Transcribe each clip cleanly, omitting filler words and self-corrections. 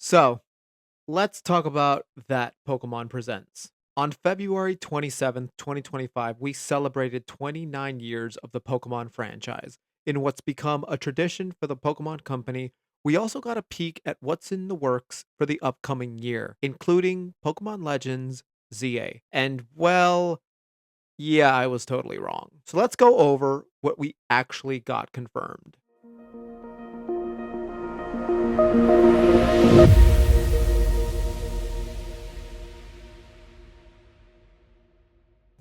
So, let's talk about that Pokemon Presents. On February 27th, 2025, we celebrated 29 years of the Pokemon franchise. In what's become a tradition for the Pokemon Company, we also got a peek at what's in the works for the upcoming year, including Pokemon Legends Z-A. And well, yeah, I was totally wrong. So let's go over what we actually got confirmed.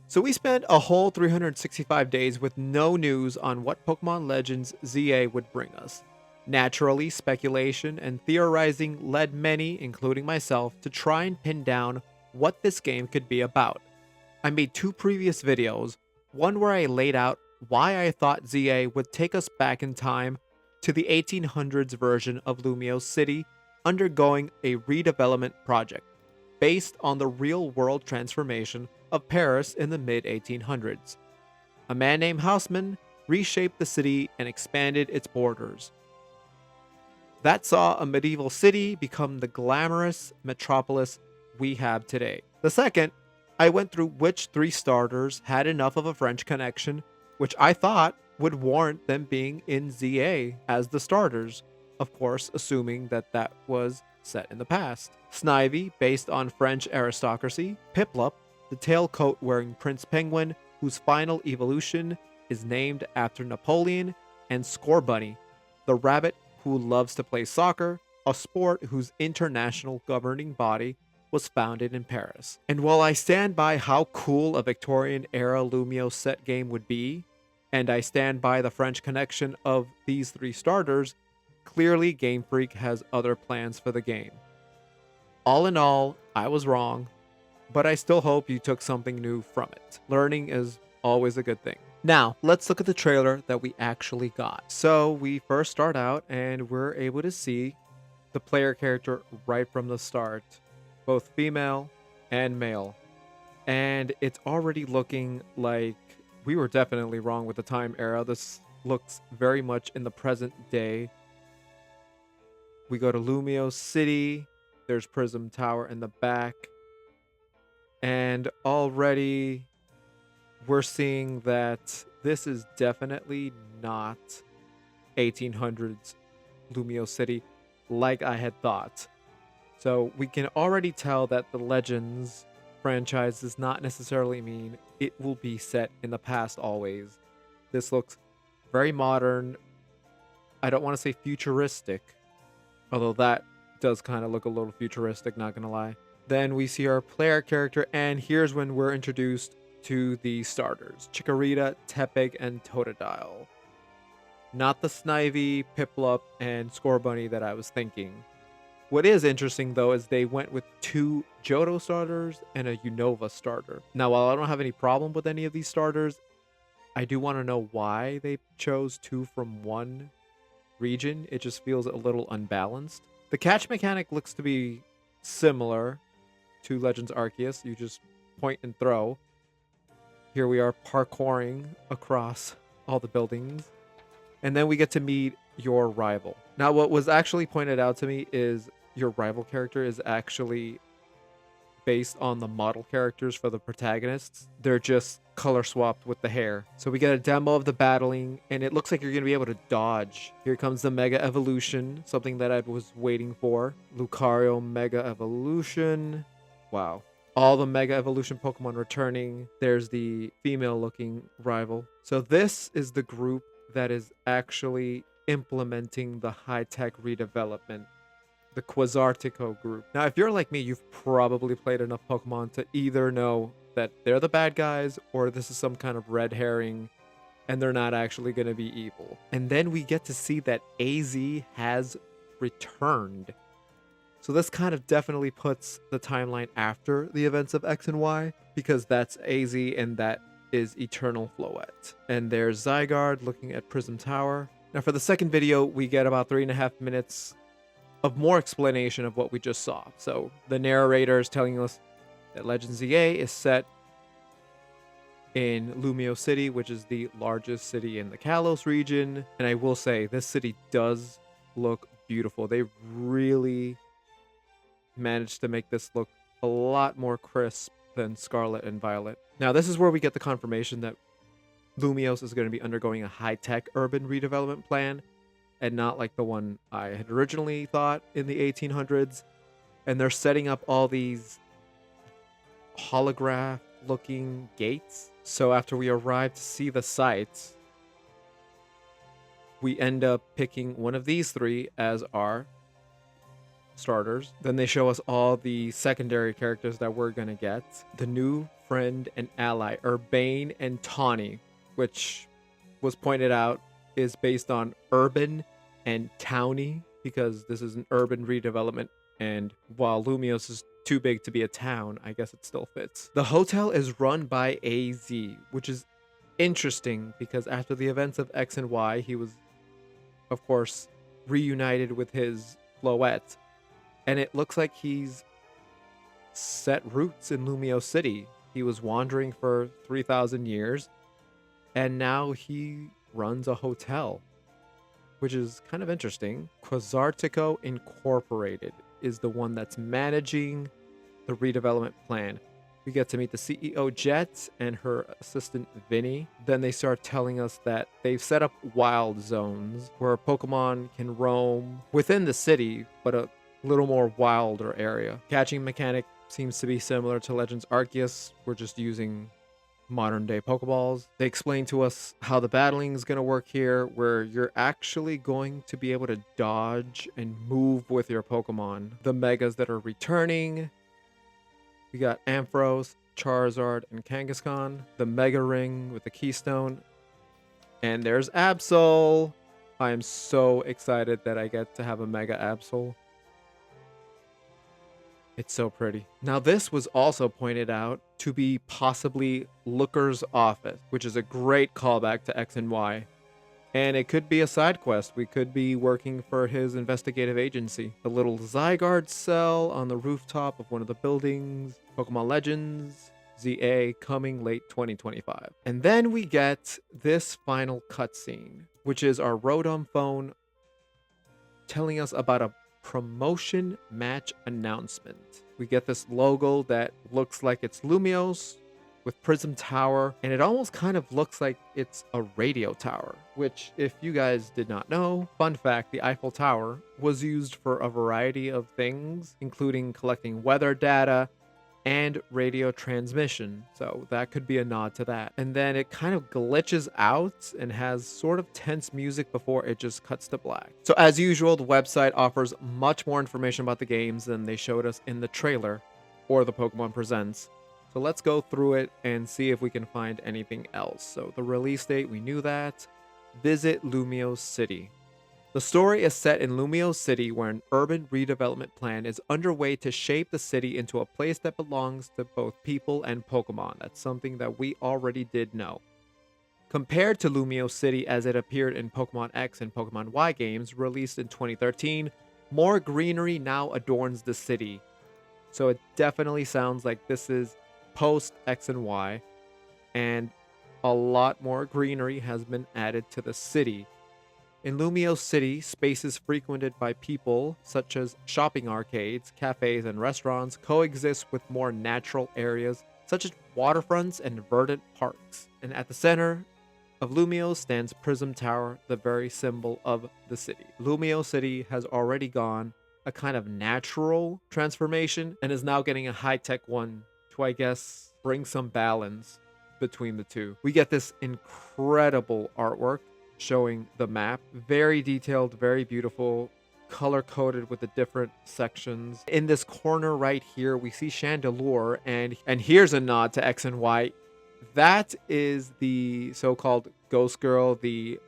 So we spent a whole 365 days with no news on what Pokemon Legends Z-A would bring us. Naturally, speculation and theorizing led many, including myself, to try and pin down what this game could be about. I made two previous videos, one where I laid out why I thought Z-A would take us back in time to the 1800s version of Lumio City undergoing a redevelopment project based on the real-world transformation of Paris in the mid-1800s. A man named Haussmann reshaped the city and expanded its borders. That saw a medieval city become the glamorous metropolis we have today. The second, I went through which three starters had enough of a French connection, which I thought would warrant them being in ZA as the starters, of course, assuming that that was set in the past. Snivy, based on French aristocracy, Piplup, the tailcoat wearing Prince Penguin, whose final evolution is named after Napoleon, and Scorbunny, the rabbit who loves to play soccer, a sport whose international governing body was founded in Paris. And while I stand by how cool a Victorian era Lumio set game would be, and I stand by the French connection of these three starters, clearly Game Freak has other plans for the game. All in all, I was wrong, but I still hope you took something new from it. Learning is always a good thing. Now, let's look at the trailer that we actually got. So, we first start out and we're able to see the player character right from the start, both female and male. And it's already looking like we were definitely wrong with the time era. This looks very much in the present day. We go to Lumio City. There's Prism Tower in the back. And already we're seeing that this is definitely not 1800s Lumio City like I had thought. So we can already tell that the Legends franchise does not necessarily mean it will be set in the past always. This looks very modern. I don't want to say futuristic, although that does kind of look a little futuristic, not gonna lie. Then we see our player character, and here's when we're introduced to the starters: Chikorita, Tepig, and Totodile. Not the Snivy, Piplup, and Scorbunny that I was thinking. What is interesting though is they went with two Johto starters and a Unova starter. Now, while I don't have any problem with any of these starters, I do want to know why they chose two from one region. It just feels a little unbalanced. The catch mechanic looks to be similar to Legends Arceus. You just point and throw. Here we are parkouring across all the buildings. And then we get to meet your rival. Now, what was actually pointed out to me is your rival character is actually based on the model characters for the protagonists. They're just color swapped with the hair. So we get a demo of the battling, and it looks like you're going to be able to dodge. Here comes the Mega Evolution, something that I was waiting for. Lucario Mega Evolution. Wow. All the Mega Evolution Pokemon returning. There's the female-looking rival. So this is the group that is actually implementing the high-tech redevelopment, the Quasartico group. Now, if you're like me, you've probably played enough Pokemon to either know that they're the bad guys or this is some kind of red herring and they're not actually going to be evil. And then we get to see that AZ has returned. So this kind of definitely puts the timeline after the events of X and Y, because that's AZ and that is Eternal Floette. And there's Zygarde looking at Prism Tower. Now for the second video, we get about 3.5 minutes of more explanation of what we just saw. So the narrator is telling us that Legends Z-A is set in Lumio City, which is the largest city in the Kalos region. And I will say, this city does look beautiful. They really managed to make this look a lot more crisp than Scarlet and Violet. Now, this is where we get the confirmation that Lumiose is going to be undergoing a high-tech urban redevelopment plan, and not like the one I had originally thought in the 1800s. And they're setting up all these holograph-looking gates. So after we arrive to see the sites, we end up picking one of these three as our starters. Then they show us all the secondary characters that we're gonna get. The new friend and ally, Urbane and Tawny, which was pointed out is based on urban and towny, because this is an urban redevelopment, and while Lumiose is too big to be a town, I guess it still fits. The hotel is run by AZ, which is interesting because after the events of X and Y, he was, of course, reunited with his Floette, and it looks like he's set roots in Lumiose City. He was wandering for 3,000 years, and now he runs a hotel, which is kind of interesting. Quasartico Incorporated is the one that's managing the redevelopment plan. We get to meet the CEO Jet and her assistant Vinny. Then they start telling us that they've set up wild zones where Pokemon can roam within the city, but a little more wilder area. Catching mechanic seems to be similar to Legends Arceus. We're just using modern day Pokeballs. They explain to us how the battling is going to work here, where you're actually going to be able to dodge and move with your Pokemon. The Megas that are returning, we got Ampharos, Charizard, and Kangaskhan. The Mega Ring with the Keystone. And there's Absol. I am so excited that I get to have a Mega Absol. It's so pretty. Now, this was also pointed out to be possibly Looker's office, which is a great callback to X and Y. And it could be a side quest. We could be working for his investigative agency. The little Zygarde cell on the rooftop of one of the buildings. Pokemon Legends Z-A coming late 2025. And then we get this final cutscene, which is our Rotom phone telling us about a promotion match announcement. We get this logo that looks like it's Lumiose with Prism Tower, and it almost kind of looks like it's a radio tower, which, if you guys did not know, fun fact, the Eiffel Tower was used for a variety of things, including collecting weather data and radio transmission, so that could be a nod to that. And then it kind of glitches out and has sort of tense music before it just cuts to black. So as usual, the website offers much more information about the games than they showed us in the trailer or the Pokemon Presents. So let's go through it and see if we can find anything else. So the release date, we knew that. Visit Lumiose City. The story is set in Lumiose City, where an urban redevelopment plan is underway to shape the city into a place that belongs to both people and Pokemon. That's something that we already did know. Compared to Lumiose City as it appeared in Pokemon X and Pokemon Y games released in 2013, more greenery now adorns the city. So it definitely sounds like this is post X and Y, and a lot more greenery has been added to the city. In Lumiose City, spaces frequented by people, such as shopping arcades, cafes, and restaurants, coexist with more natural areas, such as waterfronts and verdant parks. And at the center of Lumiose stands Prism Tower, the very symbol of the city. Lumiose City has already gone a kind of natural transformation and is now getting a high-tech one to, I guess, bring some balance between the two. We get this incredible artwork showing the map. Very detailed, very beautiful, color-coded with the different sections. In this corner right here, we see Chandelure, and here's a nod to X and Y. That is the so-called Ghost Girl, the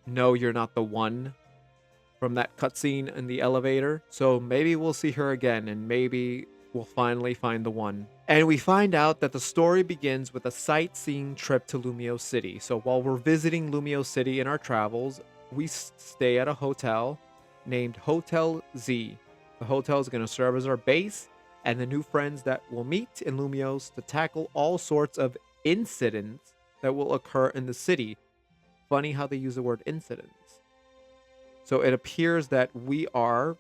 No, You're Not the One from that cutscene in the elevator. So maybe we'll see her again, and maybe we'll finally find the one. And we find out that the story begins with a sightseeing trip to Lumiose City. So while we're visiting Lumiose City in our travels, we stay at a hotel named Hotel Z. The hotel is going to serve as our base and the new friends that we'll meet in Lumiose to tackle all sorts of incidents that will occur in the city. Funny how they use the word incidents. So it appears that we are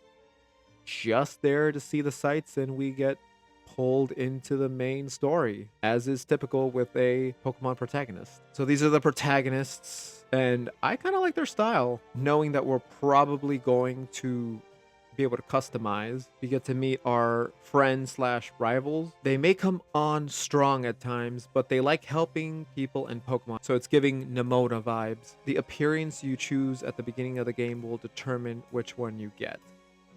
just there to see the sights and we get pulled into the main story, as is typical with a Pokemon protagonist. So these are the protagonists, and I kind of like their style, knowing that we're probably going to be able to customize. We get to meet our friends slash rivals. They may come on strong at times, but they like helping people and Pokemon, so it's giving Nemona vibes. The appearance you choose at the beginning of the game will determine which one you get.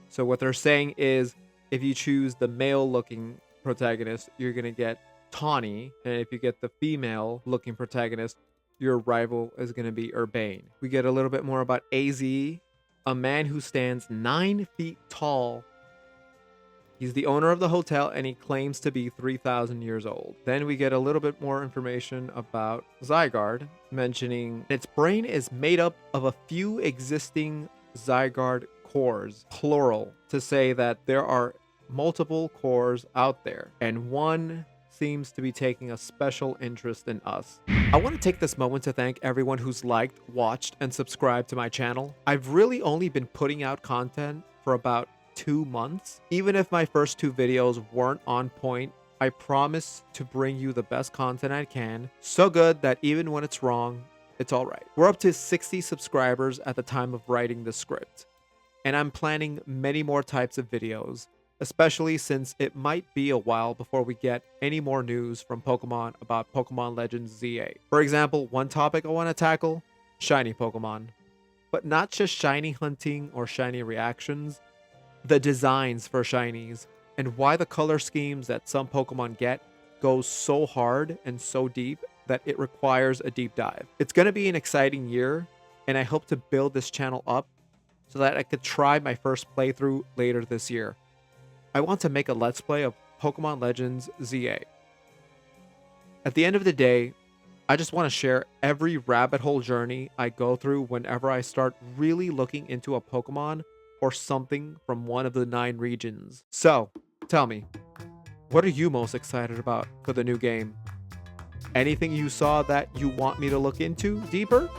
So what they're saying is, if you choose the male looking protagonist, you're gonna get Tawny, and if you get the female looking protagonist, your rival is gonna be Urbane. We get a little bit more about AZ, a man who stands 9 feet tall. He's the owner of the hotel and he claims to be 3,000 years old. Then we get a little bit more information about Zygarde, mentioning its brain is made up of a few existing Zygarde cores, plural, to say that there are multiple cores out there, and one seems to be taking a special interest in us. I want to take this moment to thank everyone who's liked, watched, and subscribed to my channel. I've really only been putting out content for about 2 months. Even if my first 2 videos weren't on point, I promise to bring you the best content I can. So good that even when it's wrong, it's alright. We're up to 60 subscribers at the time of writing the script, and I'm planning many more types of videos, especially since it might be a while before we get any more news from Pokemon about Pokemon Legends Z-A. For example, one topic I want to tackle, shiny Pokemon. But not just shiny hunting or shiny reactions, the designs for shinies, and why the color schemes that some Pokemon get go so hard and so deep that it requires a deep dive. It's going to be an exciting year, and I hope to build this channel up so that I could try my first playthrough later this year. I want to make a Let's Play of Pokemon Legends Z-A. At the end of the day, I just want to share every rabbit hole journey I go through whenever I start really looking into a Pokemon or something from one of the 9 regions. So, tell me, what are you most excited about for the new game? Anything you saw that you want me to look into deeper?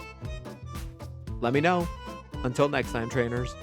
Let me know. Until next time, trainers.